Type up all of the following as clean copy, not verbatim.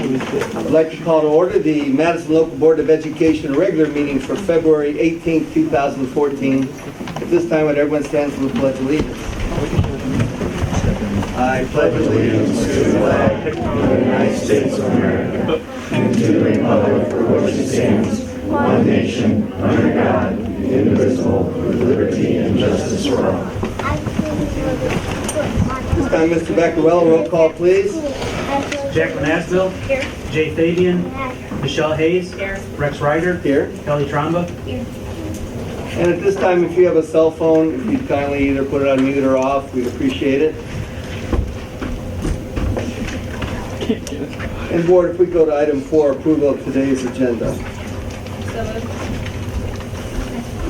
I'd like to call to order the Madison Local Board of Education regular meeting for February 18th, 2014. At this time, would everyone stand for the Pledge of Allegiance? I pledge allegiance to the flag of the United States of America and to the republic for which it stands, one nation, under God, indivisible, with liberty and justice for all. This time, Mr. Beckerwell, roll call, please. Jacqueline Asbill. Here. Jay Fabian. Michelle Hayes. Here. Rex Ryder. Here. Kelly Tromba. Here. And at this time, if you have a cell phone, if you'd kindly either put it on mute or off, we'd appreciate it. And board, if we go to item 4, approval of today's agenda. So moved.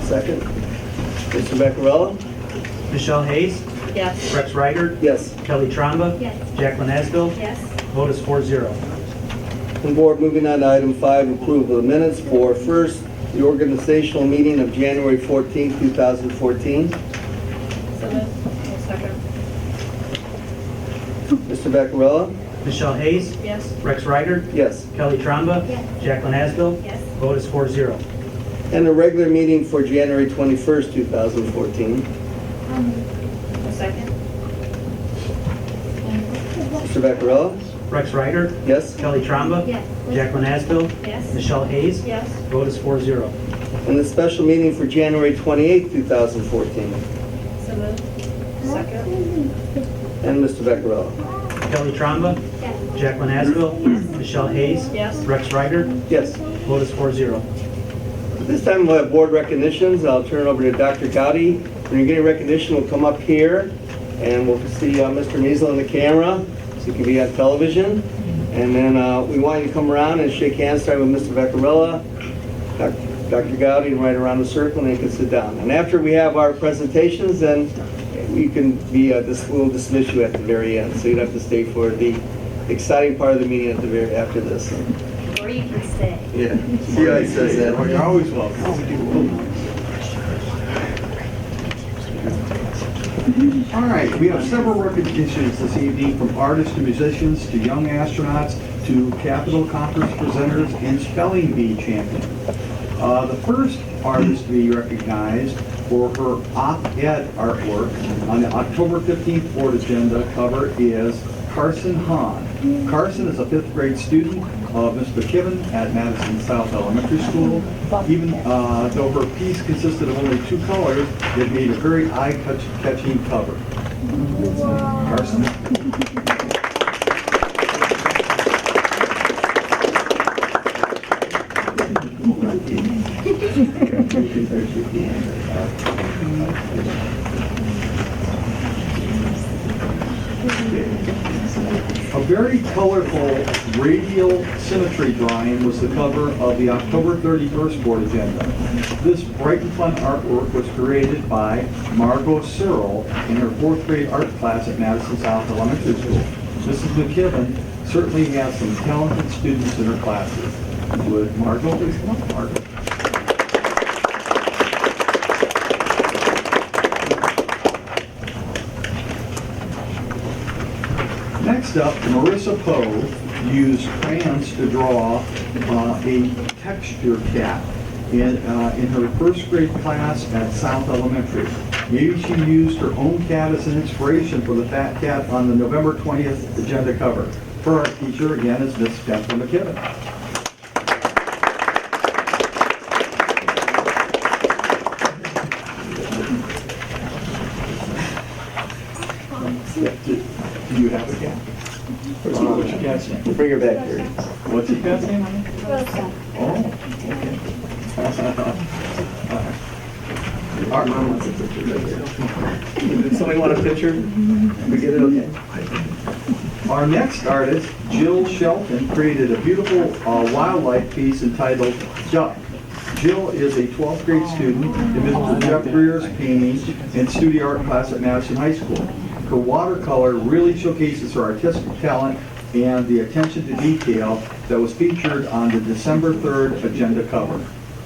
Second. Mr. Beccarella? Michelle Hayes. Yes. Rex Ryder. Yes. Kelly Tromba. Yes. Jacqueline Asbill. Yes. Vote is 4-0. And board, moving on to item 5, approval of minutes for first, the organizational meeting of January 14, 2014. So moved. Second. Mr. Beccarella? Michelle Hayes. Yes. Rex Ryder. Yes. Kelly Tromba. Yes. Jacqueline Asbill. Yes. Vote is 4-0. And the regular meeting for January 21st, 2014. Second. Mr. Beccarella? Rex Ryder. Yes. Kelly Tromba. Yes. Jacqueline Asbill. Yes. Michelle Hayes. Yes. Vote is 4-0. And the special meeting for January 28th, 2014. So moved. Second. And Mr. Beccarella? Kelly Tromba. Yes. Jacqueline Asbill. Michelle Hayes. Yes. Rex Ryder. Yes. Vote is 4-0. This time we'll have board recognitions. I'll turn it over to Dr. Gowdy. When you're getting recognition, we'll come up here and we'll see Mr. Measle on the camera so he can be on television. And then we want you to come around and shake hands, starting with Mr. Beccarella, Dr. Gowdy, and right around the circle, and then you can sit down. And after we have our presentations, then you can be, we'll dismiss you at the very end, so you'd have to stay for the exciting part of the meeting at the very after this. Or you can stay. Yeah, see how he says that. You're always welcome. All right, we have several recognitions this evening, from artists to musicians to young astronauts to Capital Conference presenters and spelling bee champion. The first artist to be recognized for her op-ed artwork on the October 15th board agenda cover is Carson Hahn. Carson is a 5th grade student of Ms. McKibben at Madison South Elementary School. Even though her piece consisted of only 2 colors, it made a very eye-catching cover. Carson? A very colorful radial symmetry drawing was the cover of the October 31st board agenda. This bright and fun artwork was created by Margot Searle in her 4th grade art class at Madison South Elementary School. Mrs. McKibben certainly has some talented students in her classes. Would Margot please come up? Margot. Next up, Marissa Poe used crayons to draw a texture cat in her 1st grade class at South Elementary. Maybe she used her own cat as an inspiration for the fat cat on the November 20th agenda cover. Her art teacher, again, is Miss Jennifer McKibben. Do you have a cat? What's your cat's name? We'll bring her back here. What's your cat's name? Rosa. Oh, okay. Our mom wants a picture right here. Did somebody want a picture? We get it, okay. Our next artist, Jill Shelton, created a beautiful wildlife piece entitled Duck. Jill is a 12th grade student in Mr. Jeff Greer's painting and studio art class at Madison High School. Her watercolor really showcases her artistic talent and the attention to detail that was featured on the December 3rd agenda cover.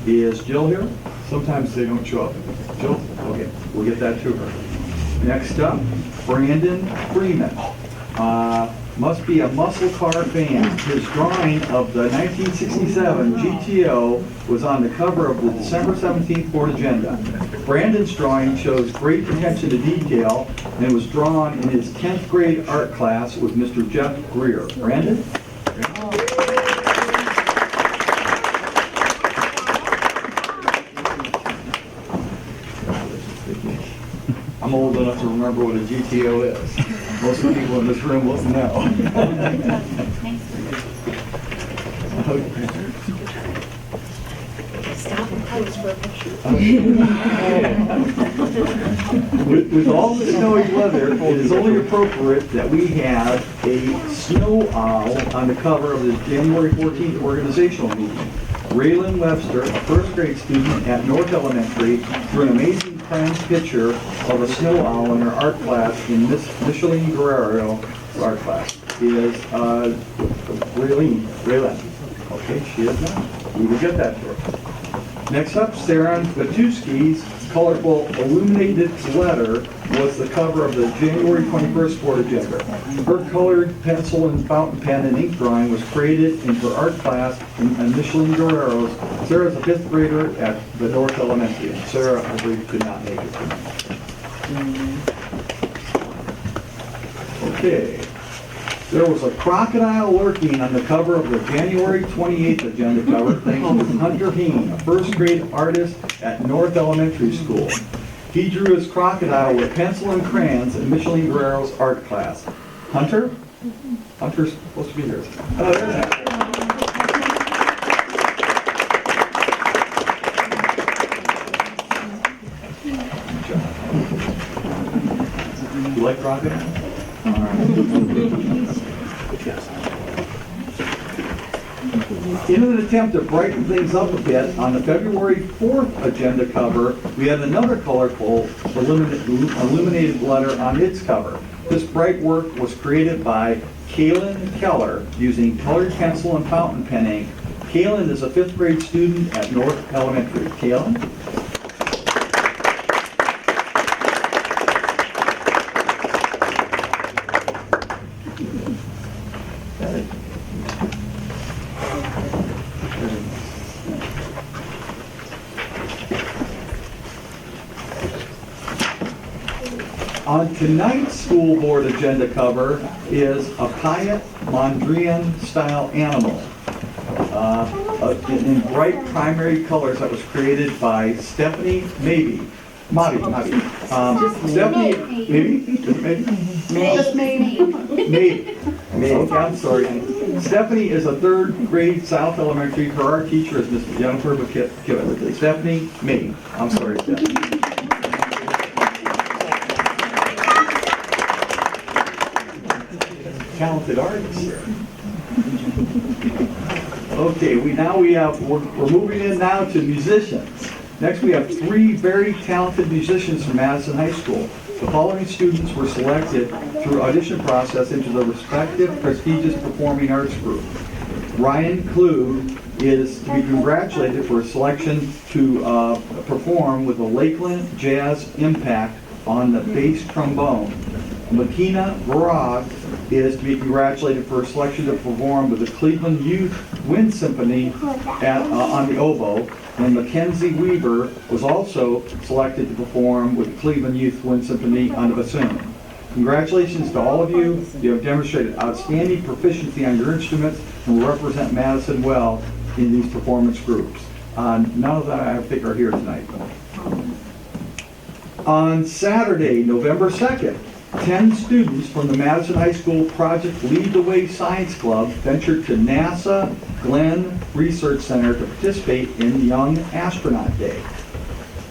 Is Jill here? Sometimes they don't show up. Jill? Okay, we'll get that to her. Next up, Brandon Freeman. must be a muscle car fan. His drawing of the 1967 GTO was on the cover of the December 17th board agenda. Brandon's drawing shows great attention to detail and was drawn in his 10th grade art class with Mr. Jeff Greer. Brandon? I'm old enough to remember what a GTO is. Most of the people in this room won't know. Stop and pose for a picture. With all the snowy weather, it is only appropriate that we have a snow owl on the cover of the January 14th organizational meeting. Raylan Webster, a first grade student at North Elementary, drew an amazing crayon picture of a snow owl in her art class in Miss Micheline Guerrero art class. Is Raylan. Okay, she is not. We will get that to her. Next up, Sarah Batuski's colorful illuminated letter was the cover of the January 21st board agenda. Her colored pencil and fountain pen and ink drawing was created in her art class in Micheline Guerrero's. Sarah's a 5th grader at the North Elementary. And Sarah, I believe, could not make it tonight. Okay. There was a crocodile lurking on the cover of the January 28th agenda cover, thanks to Hunter Heen, a first grade artist at North Elementary School. He drew his crocodile with pencil and crayons in Micheline Guerrero's art class. Hunter? Hunter's supposed to be here. Oh, there's that. You like crocodile? All right. In an attempt to brighten things up a bit, on the February 4th agenda cover, we had another colorful illuminated letter on its cover. This bright work was created by Kaylin Keller using colored pencil and fountain pen ink. Kaylin is a 5th grade student at North Elementary. Kaylin? On tonight's school board agenda cover is a Piat Mondrian style animal in bright primary colors that was created by Stephanie Maybe. Stephanie, Maybe? Okay, I'm sorry. Stephanie is a 3rd grade South Elementary. Her art teacher is Miss Jennifer McKibben. Stephanie Maybe. I'm sorry, Stephanie. Talented artists here. Okay, we're moving in now to musicians. Next, we have 3 very talented musicians from Madison High School. The following students were selected through audition process into the respective prestigious performing arts group. Ryan Klug is to be congratulated for his selection to perform with the Lakeland Jazz Impact on the bass trombone. Makina Varag is to be congratulated for her selection to perform with the Cleveland Youth Wind Symphony on the oboe, and Mackenzie Weaver was also selected to perform with the Cleveland Youth Wind Symphony on the bassoon. Congratulations to all of you. You have demonstrated outstanding proficiency on your instruments and will represent Madison well in these performance groups. None of them, I think, are here tonight. On Saturday, November 2nd, 10 students from the Madison High School Project Lead the Way Science Club ventured to NASA Glenn Research Center to participate in Young Astronaut Day.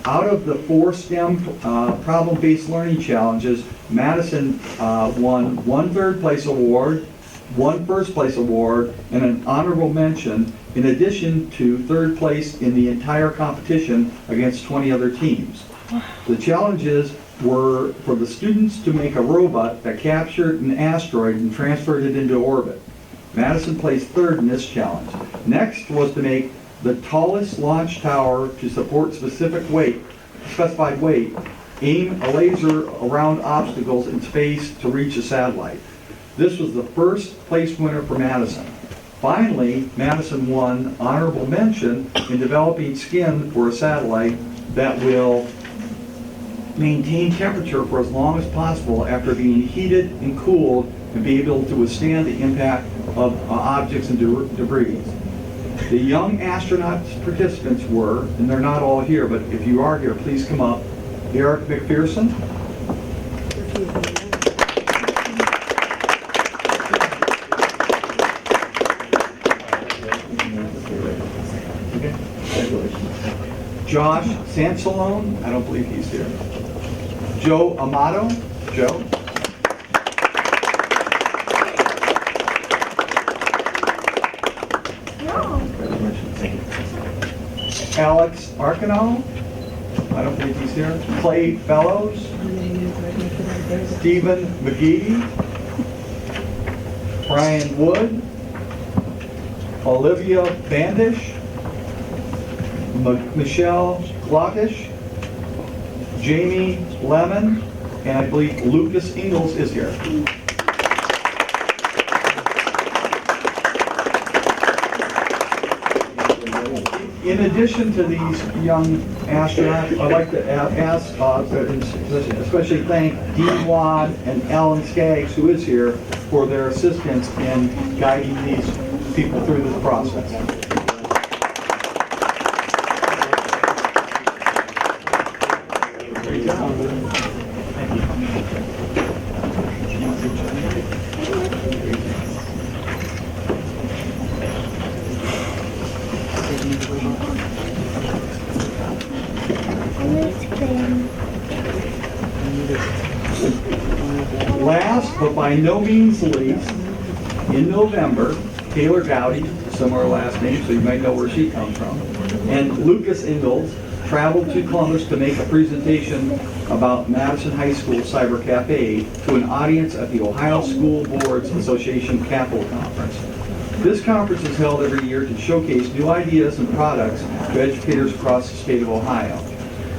Out of the 4 STEM problem-based learning challenges, Madison won 1 3rd place award, 1 1st place award, and an honorable mention, in addition to 3rd place in the entire competition against 20 other teams. The challenges were for the students to make a robot that captured an asteroid and transferred it into orbit. Madison placed 3rd in this challenge. Next was to make the tallest launch tower to support specified weight, aim a laser around obstacles in space to reach a satellite. This was the first place winner for Madison. Finally, Madison won honorable mention in developing skin for a satellite that will maintain temperature for as long as possible after being heated and cooled and be able to withstand the impact of objects and debris. The young astronaut participants were, and they're not all here, but if you are here, please come up. Eric McPherson, Josh Sansalone, I don't believe he's here. Joe Amato, Joe. Alex Arcano, I don't believe he's here. Clay Fellows, Stephen McGee, Brian Wood, Olivia Bandish, Michelle Glockish, Jamie Lemon, and I believe Lucas Ingalls is here. In addition to these young astronauts, I'd like to ask, especially thank Dean Wan and Alan Skaggs, who is here, for their assistance in guiding these people through this process. Last, but by no means least, in November, Taylor Gowdy, similar last name, so you might know where she comes from, and Lucas Ingalls traveled to Columbus to make a presentation about Madison High School Cyber Cafe to an audience at the Ohio School Boards Association Capital Conference. This conference is held every year to showcase new ideas and products to educators across the state of Ohio.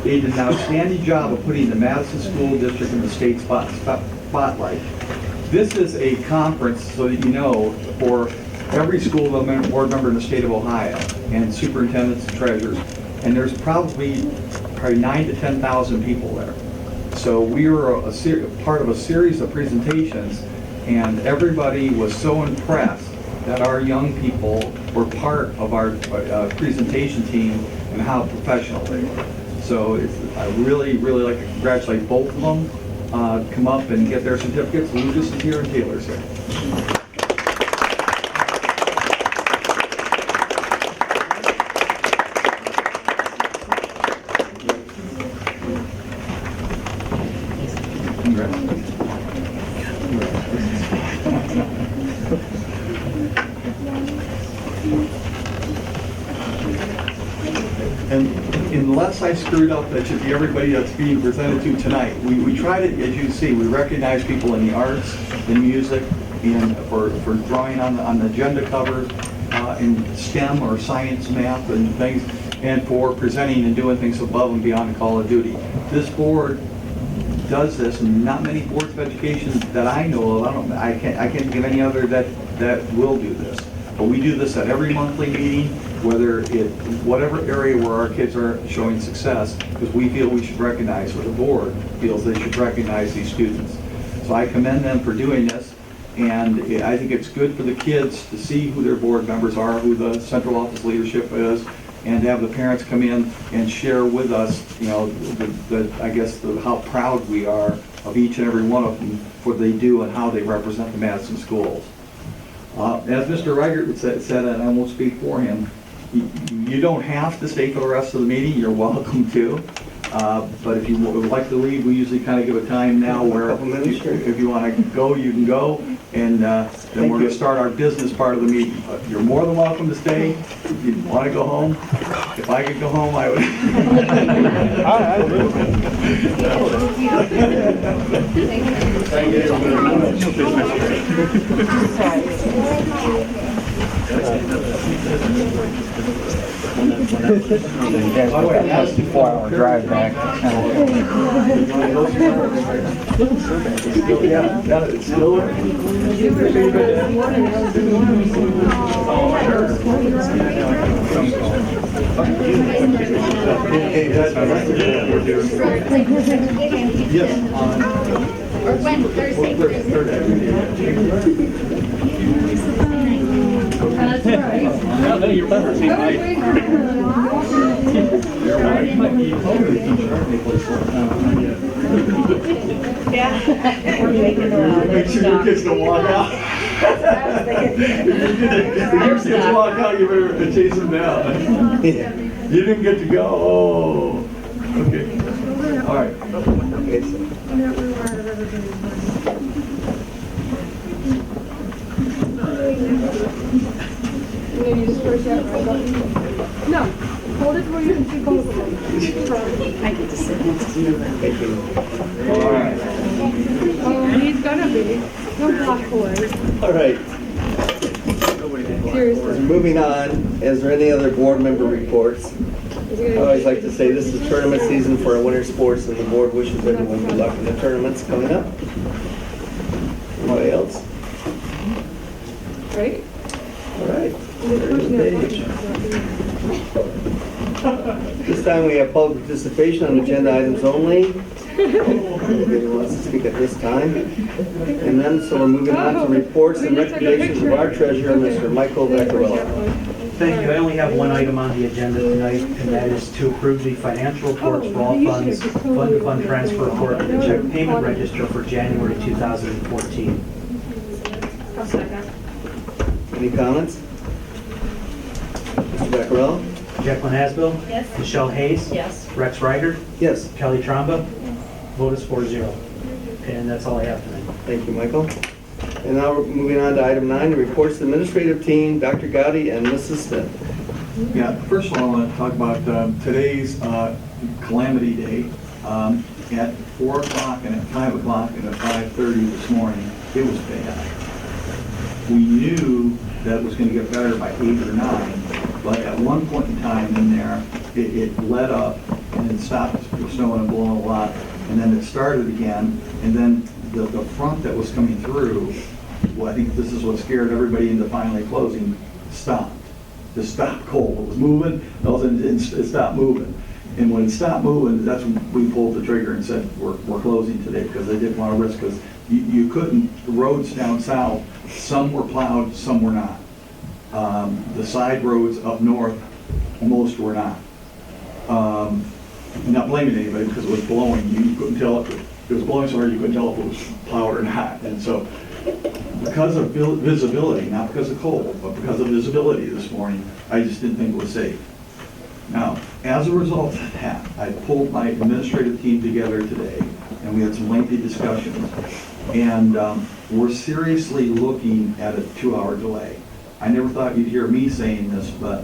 They did an outstanding job of putting the Madison School District in the state spotlight. This is a conference, so that you know, for every school board member in the state of Ohio, and superintendents and treasurers, and there's probably 9,000 to 10,000 people there. So we were part of a series of presentations, and everybody was so impressed that our young people were part of our presentation team and how professional they were. So I really like to congratulate both of them. Come up and get their certificates. Lucas is here and Taylor's here. And unless I screwed up, that should be everybody that's being presented to tonight. We try to, as you see, we recognize people in the arts, in music, and for drawing on the agenda cover, in STEM or science, math, and things, and for presenting and doing things above and beyond the call of duty. This board does this, and not many boards of education that I know of. I can't think of any other that will do this. But we do this at every monthly meeting, whatever area where our kids are showing success, because we feel we should recognize, or the board feels they should recognize these students. So I commend them for doing this, and I think it's good for the kids to see who their board members are, who the central office leadership is, and to have the parents come in and share with us, you know, how proud we are of each and every one of them for what they do and how they represent the Madison schools. As Mr. Reichert said, and I won't speak for him, you don't have to stay for the rest of the meeting. You're welcome to. But if you would like to leave, we usually kind of give a time now where if you want to go, you can go. And then we're going to start our business part of the meeting. But you're more than welcome to stay. If you want to go home, if I could go home, I would. Thank you. Thank you. That's a 4-hour drive back. Or when, Thursday. That's Yeah. We're making Make sure your kids don't walk out. If your kids walk out, you better chase them down. You didn't get to go. Oh, okay. All right. Okay, so No, hold it where you can see both of them. I get to sit next to you. thank you. All right. He's gonna be. Don't block away. All right, Seriously. moving on, is there any other board member reports? I always like to say this is tournament season for our winter sports, and the board wishes everyone good luck in the tournaments coming up. Anybody else? Right? All right. Page. This time we have public participation on agenda items only. Nobody wants to speak at this time. And then, so we're moving on to reports and recommendations of our treasurer, Mr. Michael Vaccarella. Thank you. I only have one item on the agenda tonight, and that is to approve the financial reports for all funds, fund-to-fund transfer report, and the check payment register for January 2014. I'll second. Any comments? Mr. Vaccarella? Jacqueline Asbill? Yes. Michelle Hayes? Yes. Rex Ryder? Yes, Kelly Tromba? Vote is 4-0. And that's all I have tonight. thank you, Michael. And now we're moving on to item 9, the reports to the administrative team, Dr. Gowdy and Mrs. Smith. Yeah, first of all, I want to talk about today's Calamity Day. At 4 o'clock and at 5 o'clock and at 5:30 this morning, it was bad. We knew that it was going to get better by 8 or 9, but at one point in time in there, it let up and it stopped snowing and blowing a lot, and then it started again, and then the front that was coming through, well, I think this is what scared everybody into finally closing, stopped. Just stopped cold. It was moving, all of a sudden it stopped moving. And when it stopped moving, that's when we pulled the trigger and said, we're closing today, because they didn't want to risk, because you couldn't, the roads down south, some were plowed, some were not. The side roads up north, most were not. Not blaming anybody, because it was blowing, you couldn't tell if it was blowing so hard you couldn't tell if it was plowed or not. And so, because of visibility, not because of cold, but because of visibility this morning, I just didn't think it was safe. Now, as a result of that, I pulled my administrative team together today, and we had some lengthy discussions. And we're seriously looking at a 2-hour delay. I never thought you'd hear me saying this, but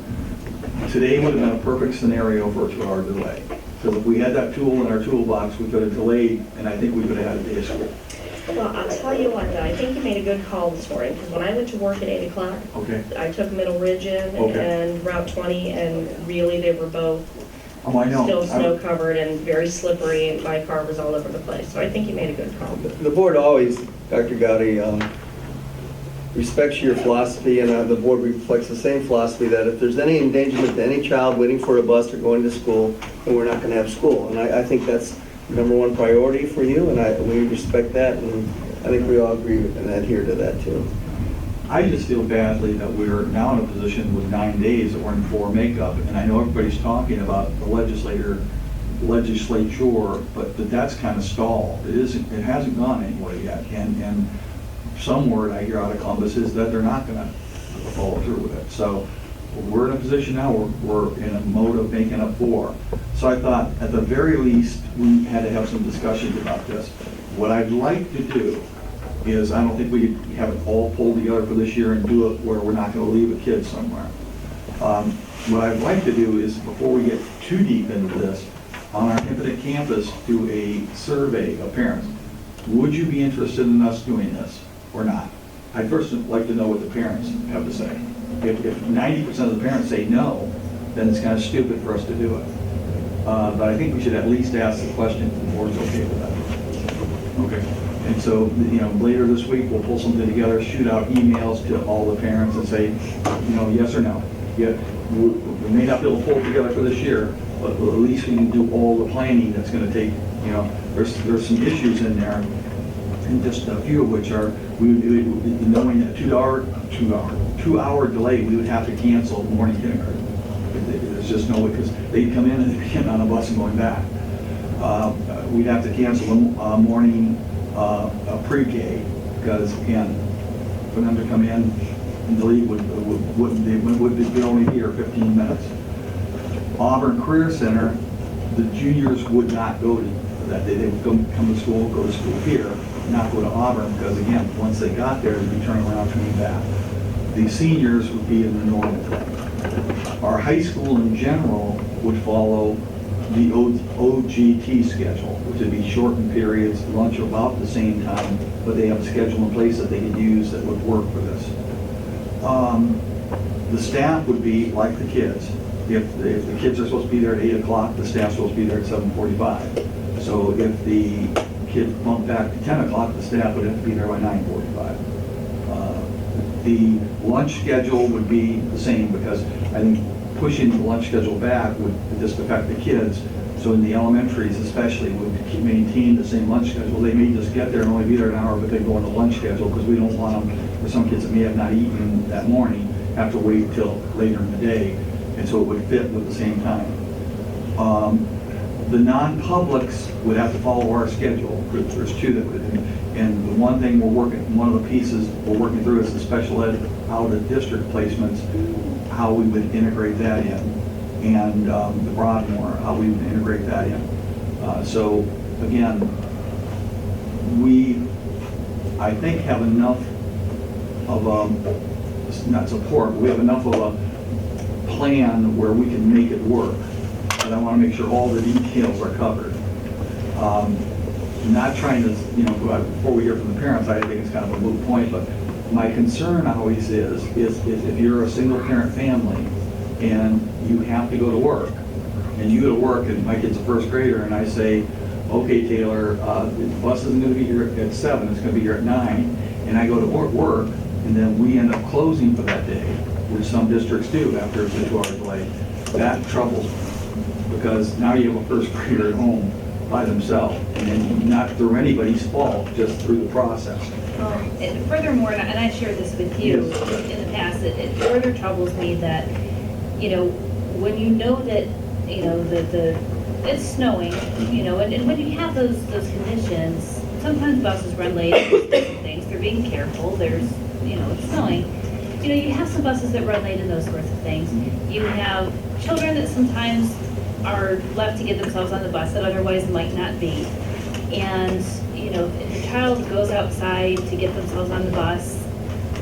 today would have been a perfect scenario for a 2-hour delay. Because if we had that tool in our toolbox, we could have delayed, and I think we could have had a day of school. Well, I'll tell you what, though, I think you made a good call this morning, because when I went to work at 8 o'clock, Okay? I took Middle Ridge in Okay. and Route 20, and really they were both Oh, I know. still snow covered and very slippery, and my car was all over the place. So I think you made a good call. The board always, Dr. Gowdy, respects your philosophy, and the board reflects the same philosophy, that if there's any endangerment to any child waiting for a bus or going to school, then we're not going to have school. And I think that's number one priority for you, and we respect that, and I think we all agree with and adhere to that too. I just feel badly that we're now in a position with 9 days that we're in for makeup, and I know everybody's talking about the legislature, but that's kind of stalled. It hasn't gone anywhere yet, and some word I hear out of Columbus is that they're not going to follow through with it. So we're in a position now where we're in a mode of making up for. So I thought, at the very least, we had to have some discussions about this. What I'd like to do is, I don't think we have it all pulled together for this year and do it where we're not going to leave a kid somewhere. What I'd like to do is, before we get too deep into this, on our Infinite Campus, do a survey of parents. Would you be interested in us doing this or not? I'd first like to know what the parents have to say. If 90% of the parents say no, then it's kind of stupid for us to do it. But I think we should at least ask the question if the board's okay with that. Okay. And so, later this week, we'll pull something together, shoot out emails to all the parents and say, yes or no. Yeah, we may not be able to pull it together for this year, but at least we can do all the planning that's gonna take, there's some issues in there, and just a few of which are, knowing that 2 hour delay, we would have to cancel morning kindergarten. There's just no way, because they'd come in and they'd get on a bus and going back. We'd have to cancel a morning pre-K, because again, for them to come in and leave would be only here 15 minutes. Auburn Career Center, the juniors would not go to that day. They would come to school, go to school here, not go to Auburn, because again, once they got there, they'd be turning around coming back. The seniors would be in the normal day. Our high school in general would follow the OGT schedule, which would be shortened periods, lunch about the same time, but they have a schedule in place that they could use that would work for this. The staff would be like the kids. If the kids are supposed to be there at 8 o'clock, the staff's supposed to be there at 7:45. So if the kids bumped back to 10 o'clock, the staff would have to be there by 9:45. The lunch schedule would be the same, because I think pushing the lunch schedule back would just affect the kids. So in the elementaries especially, would maintain the same lunch schedule. They may just get there and only be there an hour, but they go on the lunch schedule, because we don't want them, for some kids that may have not eaten that morning, have to wait till later in the day. And so it would fit with the same time. The non-publics would have to follow our schedule. There's two that would, and the one thing one of the pieces we're working through is the special ed out of district placements, how we would integrate that in, and the Broadmoor, how we would integrate that in. So again, I think have enough of not support, but we have enough of a plan where we can make it work. But I want to make sure all the details are covered. Not trying to, before we hear from the parents, I think it's kind of a moot point, but my concern always is if you're a single parent family and you have to go to work, and you go to work, and my kid's a first grader, and I say, okay, Taylor, the bus isn't going to be here at 7, it's going to be here at 9, and I go to work, and then we end up closing for that day, which some districts do after it's a 2-hour delay. That troubles me, because now you have a first grader at home by themselves, and not through anybody's fault, just through the process. And furthermore, and I shared this with you in the past, it further troubles me that, when you know that, it's snowing, and when you have those conditions, sometimes buses run late, different things, they're being careful, there's, it's snowing. You have some buses that run late and those sorts of things. You have children that sometimes are left to get themselves on the bus that otherwise might not be. And, if a child goes outside to get themselves on the bus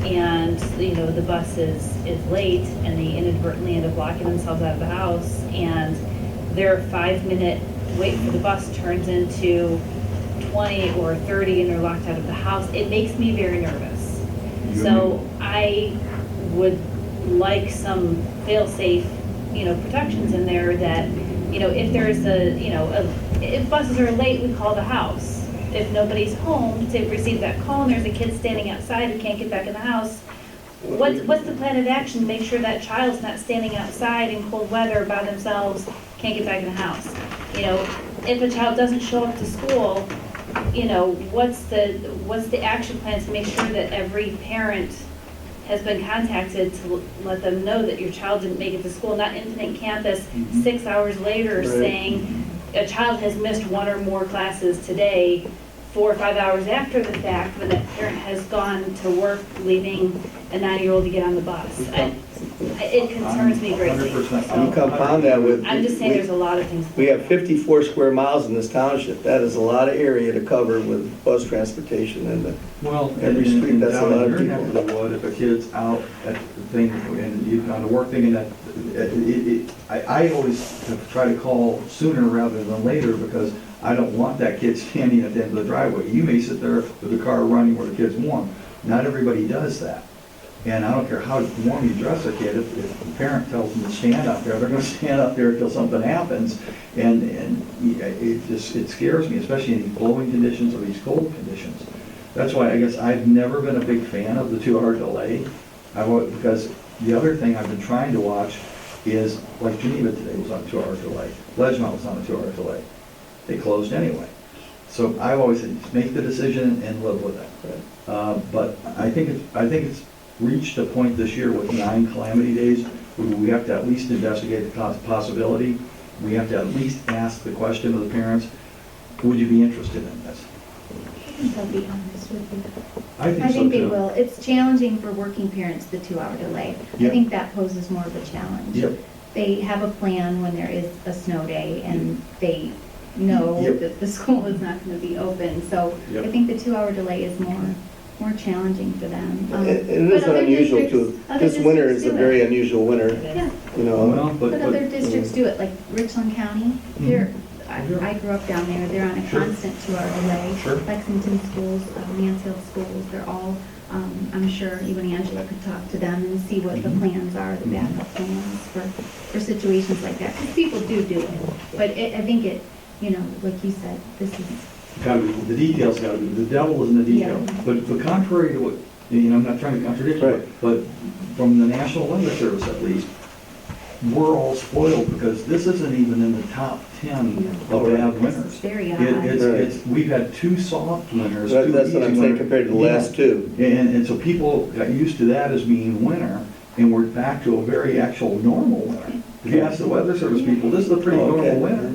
and, the bus is late and they inadvertently end up locking themselves out of the house, and their 5-minute wait for the bus turns into 20 or 30 and they're locked out of the house, it makes me very nervous. So I would like some fail-safe, protections in there that, if there's if buses are late, we call the house. If nobody's home to receive that call and there's a kid standing outside who can't get back in the house, what's the plan of action to make sure that child's not standing outside in cold weather by themselves, can't get back in the house? If a child doesn't show up to school, what's the action plan to make sure that every parent has been contacted to let them know that your child didn't make it to school, not Infinite Campus 6 hours later saying a child has missed 1 or more classes today, 4 or 5 hours after the fact, when that parent has gone to work, leaving a 9-year-old to get on the bus. It concerns me greatly. You compound that with. I'm just saying there's a lot of things. We have 54 square miles in this township. That is a lot of area to cover with bus transportation, and every street, that's a lot of people. In the wood, if a kid's out at the thing, and you on the work thing, and that, I always try to call sooner rather than later, because I don't want that kid standing at the end of the driveway. You may sit there with the car running where the kid's warm. Not everybody does that. And I don't care how warm you dress a kid, if the parent tells them to stand up there, they're gonna stand up there until something happens. And it scares me, especially in these blowing conditions or these cold conditions. That's why I guess I've never been a big fan of the 2-hour delay. Because the other thing I've been trying to watch is, like Geneva today was on a 2-hour delay. Ledgemont was on a 2-hour delay. They closed anyway. So I've always said, just make the decision and live with it. But I think it's reached a point this year with 9 calamity days where we have to at least investigate the possibility. We have to at least ask the question of the parents, would you be interested in this? I think they'll be honest with you. I think I so think they too. will. It's challenging for working parents, the 2-hour delay. Yep. I think that poses more of a challenge. Yep. They have a plan when there is a snow day and they know Yep. that the school is not going to be open. So Yep. I think the 2-hour delay is more challenging for them. It but is other unusual districts- too. other This winter is districts a do it. very unusual winter, Yeah, you know. Well, but other districts do it, like Richland County. They're, I grew up down there. They're on a Sure. constant 2-hour delay. Sure. Lexington schools, Mansfield schools, they're all, I'm sure you and Angela could talk to them and see what the Mhm. plans are, the backup plans for situations like that. Because people do it. But I think it, you know, like you said, this is, Gotta be, the details gotta be, the devil is in the detail. Yeah. But contrary to what, you know, I'm not trying to contradict you, Right. but from the National Weather Service at least, we're all spoiled because this isn't even in the top 10 of bad it's winters. very It- high. we've had 2 soft winters, That's 2 what easy I'm saying winters. compared to the last two. And so people got used to that as being winter, and we're back to a very actual normal winter. If you ask the Weather Service people, this is a pretty Oh, okay. normal winter.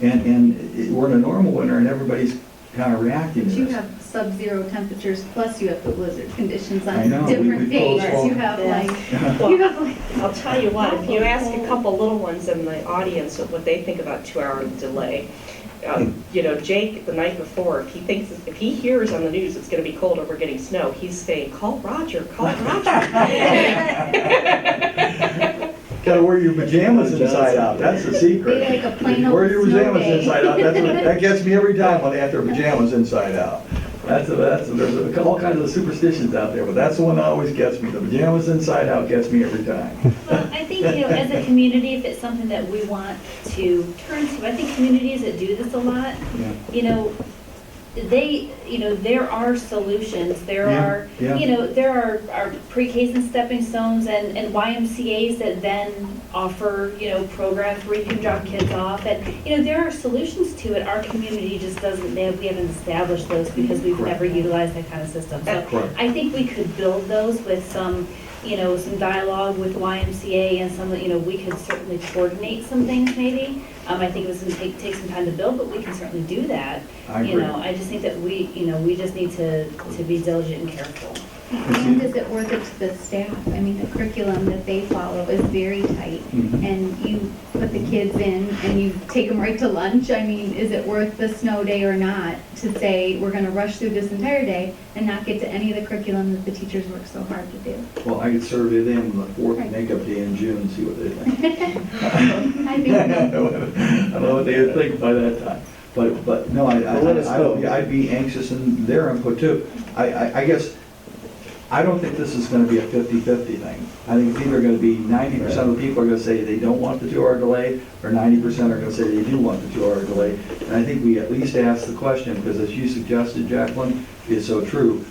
We're in a normal winter and everybody's kind of reacting to but you this. have sub-zero temperatures, plus you have the blizzard conditions I on know, different we days. postponed- You have like, Well, you have like, I'll tell you what, if you ask a couple little ones in the audience of what they think about 2-hour delay, you know, Jake, the night before, if he hears on the news it's gonna be cold or we're getting snow, he's saying, call Roger, call Roger. Gotta wear your pajamas inside out, that's the secret. They like a plain old Wear your snow pajamas day. inside out, that gets me every time when they have their pajamas inside out. There's all kinds of superstitions out there, but that's the one that always gets me. The pajamas inside out gets me every time. Well, I think, you know, as a community, if it's something that we want to turn to, I think communities that do this a lot, Yeah. you know, there are solutions, there Yeah, are, yeah. you know, there are pre-Ks and stepping stones and YMCAs that then offer, you know, programs where you can drop kids off, and, you know, there are solutions to it. Our community just doesn't, we haven't established those because we've Correct. never utilized that kind of system. So Correct. I think we could build those with some, you know, some dialogue with YMCA and some, you know, we could certainly coordinate some things maybe. I think it was gonna take some time to build, but we can certainly do that. I You agree. know, I just think that we just need to be diligent and careful. and is it worth it to the staff? I mean, the curriculum that they follow is very tight. Mhm. And you put the kids in and you take them right to lunch. I mean, is it worth the snow day or not to say, we're gonna rush through this entire day and not get to any of the curriculum that the teachers work so hard to do? Well, I could survey them the 4th makeup day in June and see what they think. I think I don't know what they would think by that time. But no, Well, let us know. I'd be anxious in their input too. I guess, I don't think this is gonna be a 50-50 thing. I think it's either gonna be 90% of the people are gonna say they don't want the 2-hour delay, or 90% are gonna say they do want the 2-hour delay. And I think we at least ask the question, because as you suggested, Jacqueline, is so true.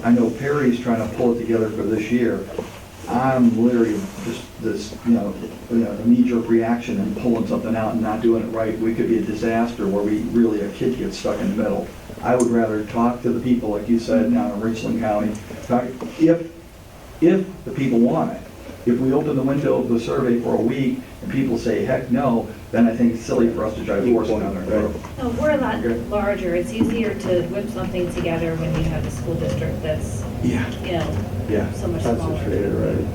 I know Perry's trying to pull it together for this year. I'm leery of just this, a knee-jerk reaction and pulling something out and not doing it right. We could be a disaster where a kid gets stuck in the middle. I would rather talk to the people, like you said, down in Richland County, if the people want it. If we open the window of the survey for a week and people say, heck no, then I think it's silly for us to try to force it down their throat. No, we're a lot Okay. larger. It's easier to whip something together when you have a school district that's, Yeah. you know, Yeah. so much smaller. Concentrated, right?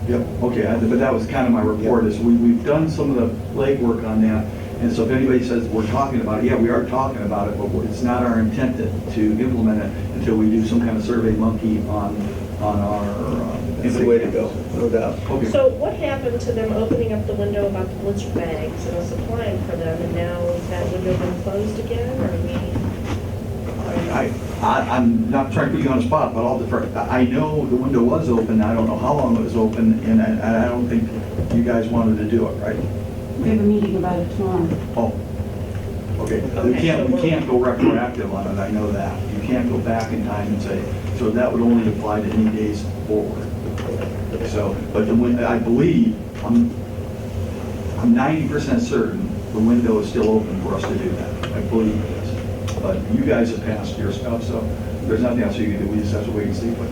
Yep, okay, but that was kind of my report, is we've done some of the legwork on that, and so if anybody says we're talking about it, yeah, we are talking about it, but it's not our intent to implement it until we do some kind of survey monkey on our. It's the way to go, no doubt. Okay. So what happened to them opening up the window about the blizzard bags and us applying for them, and now is that window been closed again, or are we? I'm not trying to put you on the spot, but I'll defer. I know the window was open, I don't know how long it was open, and I don't think you guys wanted to do it, right? We have a meeting about it tomorrow. Oh, okay. We can't go retroactive on it, I know that. You can't go back in time and say, so that would only apply to any days forward. So, but I believe, I'm 90% certain the window is still open for us to do that. I believe it is. But you guys have passed your stuff, so there's nothing else you can do. We just have to wait and see. But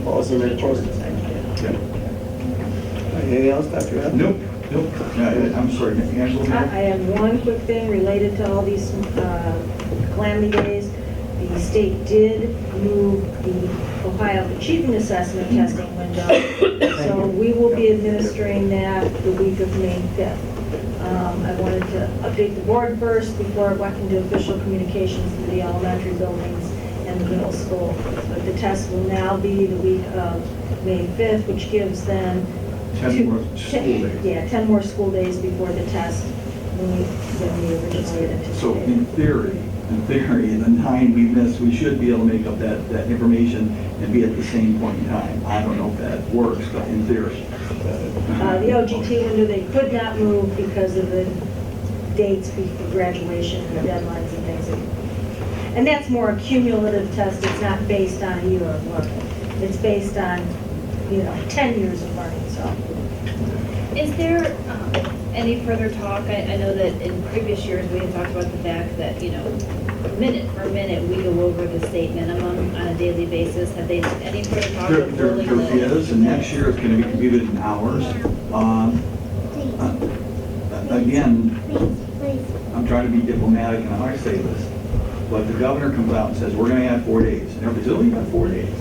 Policy report. yeah. Anything else, Dr. Adams? Nope. I'm sorry, Angela. I have one quick thing related to all these calamity days. The state did move the Ohio Achievement Assessment testing window, so we will be administering that the week of May 5th. I wanted to update the board first before walking to official communications to the elementary buildings and the middle school. But the test will now be the week of May 5th, which gives them 10 more school days. Yeah, 10 more school days before the test than we originally had anticipated. So in theory, the 9 we missed, we should be able to make up that information and be at the same point in time. I don't know if that works, but in theory. The OGT window, they could not move because of the dates before graduation and the deadlines and things. And that's more a cumulative test. It's not based on a year of learning. It's based on, 10 years of learning, so. Is there any further talk? I know that in previous years, we had talked about the fact that, minute for minute, we go over the state minimum on a daily basis. Have they, any further talk of There building the? is, and next year it's going to be computed in hours. Again, I'm trying to be diplomatic in how I say this, but the governor comes out and says, we're going to have 4 days. And everybody says, oh, you got 4 days.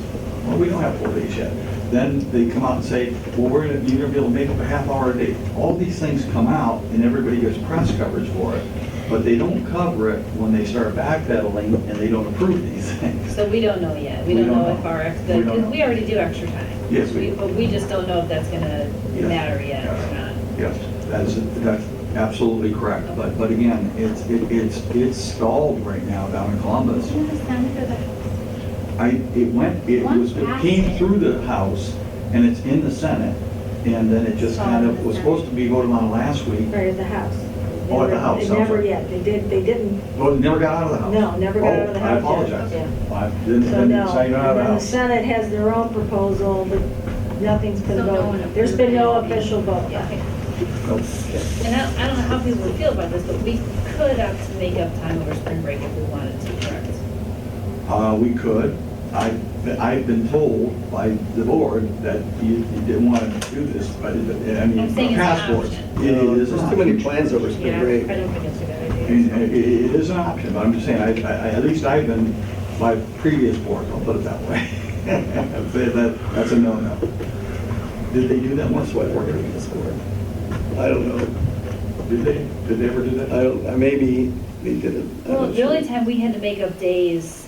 Well, we don't have 4 days yet. Then they come out and say, well, you're going to be able to make up a half hour a day. All these things come out and everybody gets press coverage for it, but they don't cover it when they start backpedaling and they don't approve these things. So we don't know yet. We don't know if our, because we already do extra time. Yes, we do. But we just don't know if that's gonna matter yet or not. Yes, that's absolutely correct. But again, it's stalled right now down in Columbus. It came through the House and it's in the Senate, and then it just kind of was supposed to be voted on last week. Right, at the House. Oh, at the House, They I'm never sorry. yet. They didn't. Well, it never got out of the House. No, never got out of the House I yet. apologize. Yeah. I didn't So no, say not out of the and the House. Senate has their own proposal, but nothing's been So no one voted. There's been no official vote. Yeah. Nope. And I don't know how people would feel about this, but we could have to make up time over spring break if we wanted to, correct? We could. I've been told by the board that you didn't want to do this, but I I'm mean, saying it's an passports. option. It is There's an too many option. plans over spring Yeah, break. I don't think it's a good I idea. mean, it is an option, but I'm just saying, at least I've been, my previous board, I'll put it that way. That's a no-no. Did they do that once? What, we're going to this board? I don't know. Did they ever do that? Maybe they did it. I'm Well, not the only sure. time we had to make up days,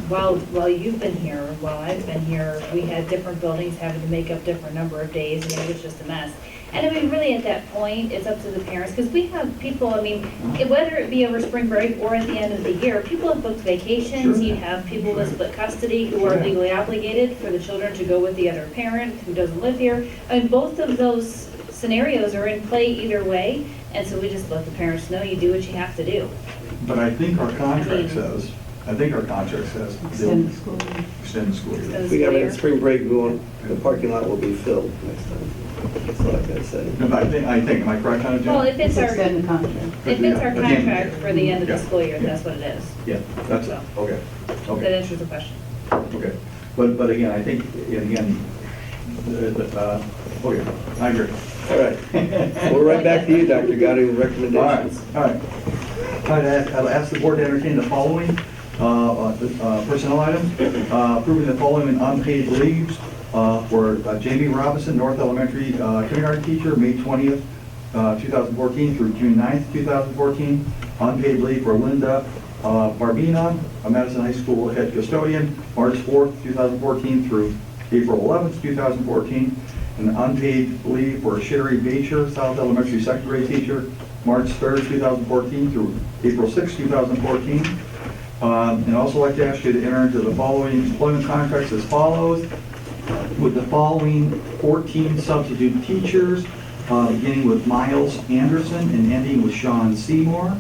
while you've been here, while I've been here, we had different buildings having to make up different number of days, and it was just a mess. And I mean, really at that point, it's up to the parents, because we have people, I mean, whether it be over spring break or at the end of the year, people have booked vacations, Sure. you have people with split custody who are Sure. legally obligated for the children to go with the other parent who doesn't live here. I mean, both of those scenarios are in play either way, and so we just let the parents know, you do what you have to do. But I think our contract I mean- says, Extend the school year. extend the school year. Extend If we have Clear. a spring break, the parking lot will be filled next time. That's all I gotta say. No, but I think, am I correct on it, Jim? Well, if it's our, Extend the contract. if it's our Yeah. contract for the end of the Yeah. school year, that's what it is. Yeah, that's it, okay, That okay, answers the question. okay. But again, I think, again, okay, I agree. All right. We're right back to you, Dr. Gotti, with All right, recommendations. all right. I'll ask the board to entertain the following personnel items. Approving the following unpaid leaves for Jamie Robinson, North Elementary kindergarten teacher, May 20th, 2014 through June 9th, 2014. Unpaid leave for Linda Barbina, a Madison High School head custodian, March 4th, 2014 through April 11th, 2014. And unpaid leave for Sherry Beecher, South Elementary second grade teacher, March 3rd, 2014 through April 6th, 2014. And I'd also like to ask you to enter into the following employment contracts as follows, with the following 14 substitute teachers, beginning with Miles Anderson and ending with Sean Seymour.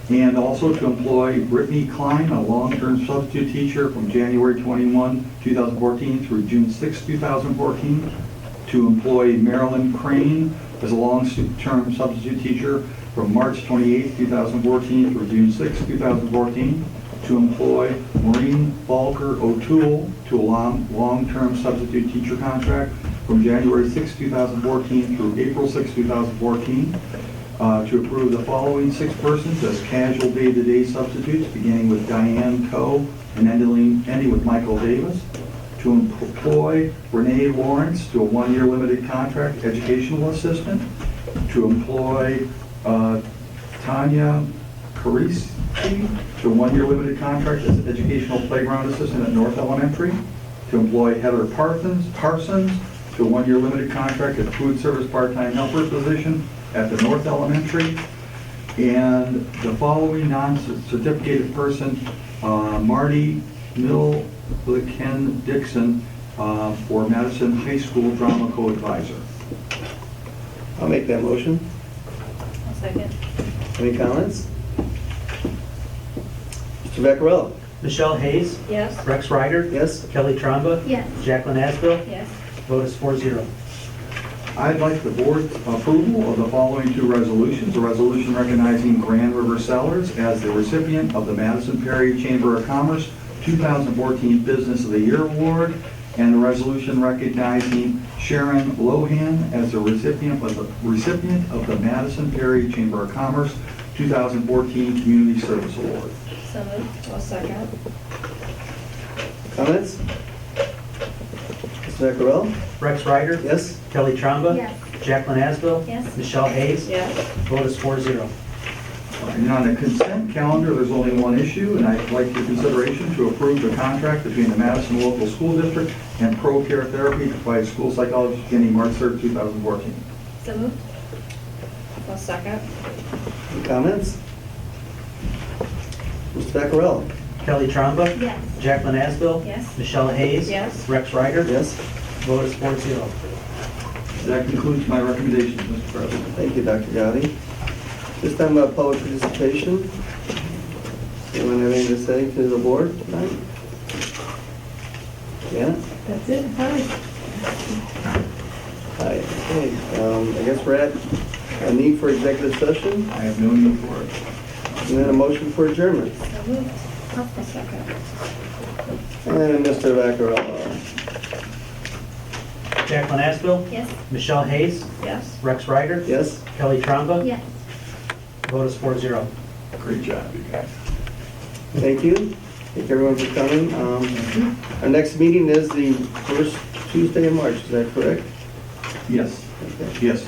And also to employ Brittany Klein, a long-term substitute teacher from January 21, 2014 through June 6, 2014. To employ Marilyn Crane as a long-term substitute teacher from March 28, 2014 through June 6, 2014. To employ Maureen Falker O'Toole to a long-term substitute teacher contract from January 6, 2014 through April 6, 2014. To approve the following 6 persons as casual day-to-day substitutes, beginning with Diane Coe and ending with Michael Davis. To employ Renee Lawrence to a 1-year limited contract educational assistant. To employ Tanya Carisi to a 1-year limited contract as educational playground assistant at North Elementary. To employ Heather Parsons to a 1-year limited contract as food service part-time helper position at the North Elementary. And the following non-certificated person, Marty Milliken Dixon, for Madison High School Drama Co-Advisor. I'll make that motion. I'll second. Any comments? Mr. Vaccarello? Michelle Hayes, Yes. Rex Ryder, Yes? Kelly Tromba, Yes. Jacqueline Asbill, Yes. vote is 4-0. I'd like the board's approval of the following 2 resolutions. A resolution recognizing Grand River Cellars as the recipient of the Madison Perry Chamber of Commerce 2014 Business of the Year Award, and a resolution recognizing Sharon Lohan as the recipient of the Madison Perry Chamber of Commerce 2014 Community Service Award. So moved. I'll second. Comments? Mr. Vaccarello? Rex Ryder, Yes? Kelly Tromba, Yes. Jacqueline Asbill, Yes. Michelle Hayes, Yes. vote is 4-0. And on the consent calendar, there's only one issue, and I'd like your consideration to approve the contract between the Madison Local School District and Pro Care Therapy to provide school psychology beginning March 3rd, 2014. So moved. I'll second. Any comments? Mr. Vaccarello? Kelly Tromba, Yes. Jacqueline Asbill, Yes. Michelle Hayes, Yes. Rex Ryder, Yes? vote is 4-0. That concludes my recommendations, Mr. President. Thank you, Dr. Gotti. This time, public participation. Anyone have anything to say to the board tonight? Yeah? That's it, hi. Hi. Okay, I guess we're at a need for executive session, I have no need for it. and then a motion for adjournment. So moved. I'll second. And Mr. Vaccarello. Jacqueline Asbill, Yes. Michelle Hayes, Yes. Rex Ryder, Yes? Kelly Tromba, Yes. vote is 4-0. Great job, you guys. Thank you. Thank everyone for coming. Our next meeting is the first Tuesday in March, is that correct? Yes, Okay. yes.